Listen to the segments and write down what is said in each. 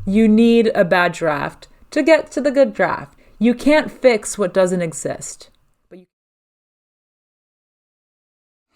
You need a bad draft to get to the good draft. You can't fix what doesn't exist.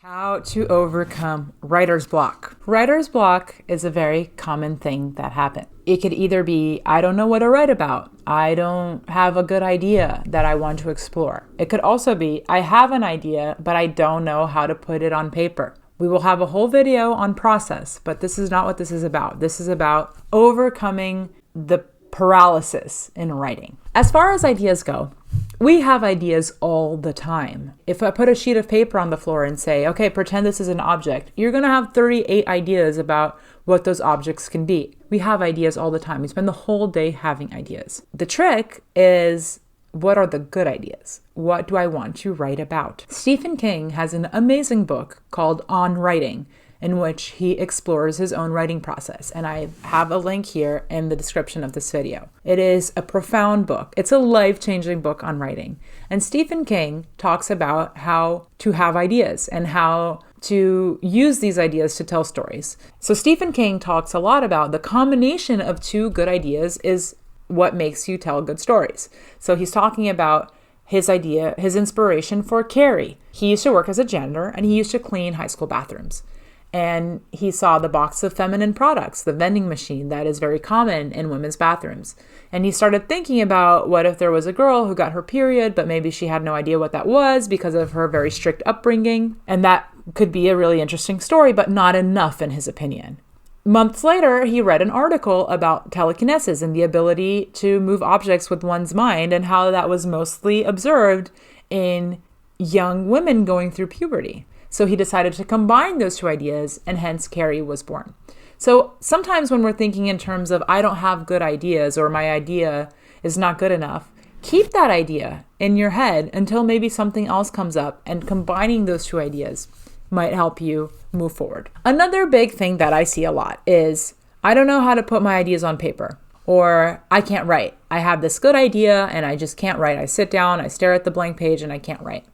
How to overcome writer's block. Writer's block is a very common thing that happens. It could either be, I don't know what to write about. I don't have a good idea that I want to explore. It could also be, I have an idea, but I don't know how to put it on paper. We will have a whole video on process, but this is not what this is about. This is about overcoming the paralysis in writing. As far as ideas go, we have ideas all the time. If I put a sheet of paper on the floor and say, okay, pretend this is an object, you're going to have 38 ideas about what those objects can be. We have ideas all the time. We spend the whole day having ideas. The trick is, what are the good ideas? What do I want to write about? Stephen King has an amazing book called On Writing, in which he explores his own writing process. And I have a link here in the description of this video. It is a profound book. It's a life-changing book on writing. And Stephen King talks about how to have ideas and how to use these ideas to tell stories. So Stephen King talks a lot about the combination of two good ideas is what makes you tell good stories. So he's talking about his idea, his inspiration for Carrie. He used to work as a janitor and he used to clean high school bathrooms. And he saw the box of feminine products, the vending machine that is very common in women's bathrooms. And he started thinking about, what if there was a girl who got her period, but maybe she had no idea what that was because of her very strict upbringing. And that could be a really interesting story, but not enough in his opinion. Months later, he read an article about telekinesis and the ability to move objects with one's mind and how that was mostly observed in young women going through puberty. So he decided to combine those two ideas, and hence Carrie was born. So sometimes when we're thinking in terms of, I don't have good ideas or my idea is not good enough, keep that idea in your head until maybe something else comes up, and combining those two ideas might help you move forward. Another big thing that I see a lot is, I don't know how to put my ideas on paper, or I can't write. I have this good idea and I just can't write. I sit down, I stare at the blank page and I can't write.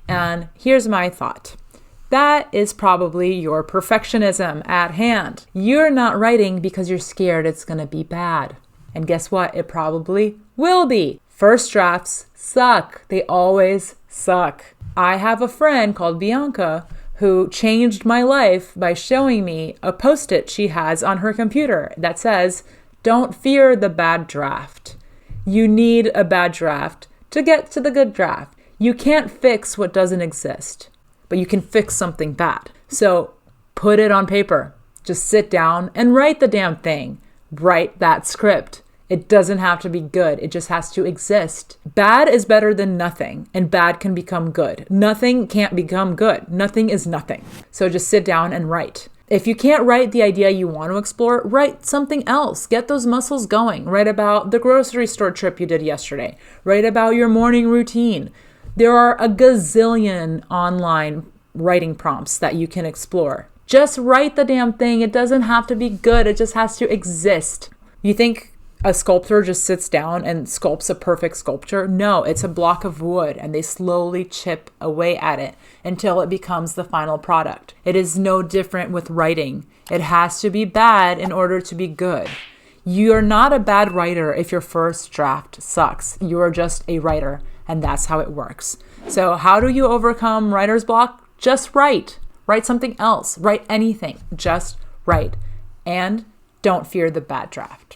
And here's my thought. That is probably your perfectionism at hand. You're not writing because you're scared it's going to be bad. And guess what? It probably will be. First drafts suck. They always suck. I have a friend called Bianca who changed my life by showing me a post-it she has on her computer that says, "Don't fear the bad draft. You need a bad draft to get to the good draft. You can't fix what doesn't exist, but you can fix something bad. So put it on paper. Just sit down and write the damn thing. Write that script. It doesn't have to be good. It just has to exist. Bad is better than nothing, and bad can become good. Nothing can't become good. Nothing is nothing. So just sit down and write. If you can't write the idea you want to explore, write something else. Get those muscles going. Write about the grocery store trip you did yesterday. Write about your morning routine. There are a gazillion online writing prompts that you can explore. Just write the damn thing. It doesn't have to be good. It just has to exist. You think a sculptor just sits down and sculpts a perfect sculpture? No, it's a block of wood and they slowly chip away at it until it becomes the final product. It is no different with writing. It has to be bad in order to be good. You're not a bad writer if your first draft sucks. You are just a writer, and that's how it works. So how do you overcome writer's block? Just write. Write something else. Write anything. Just write. And don't fear the bad draft.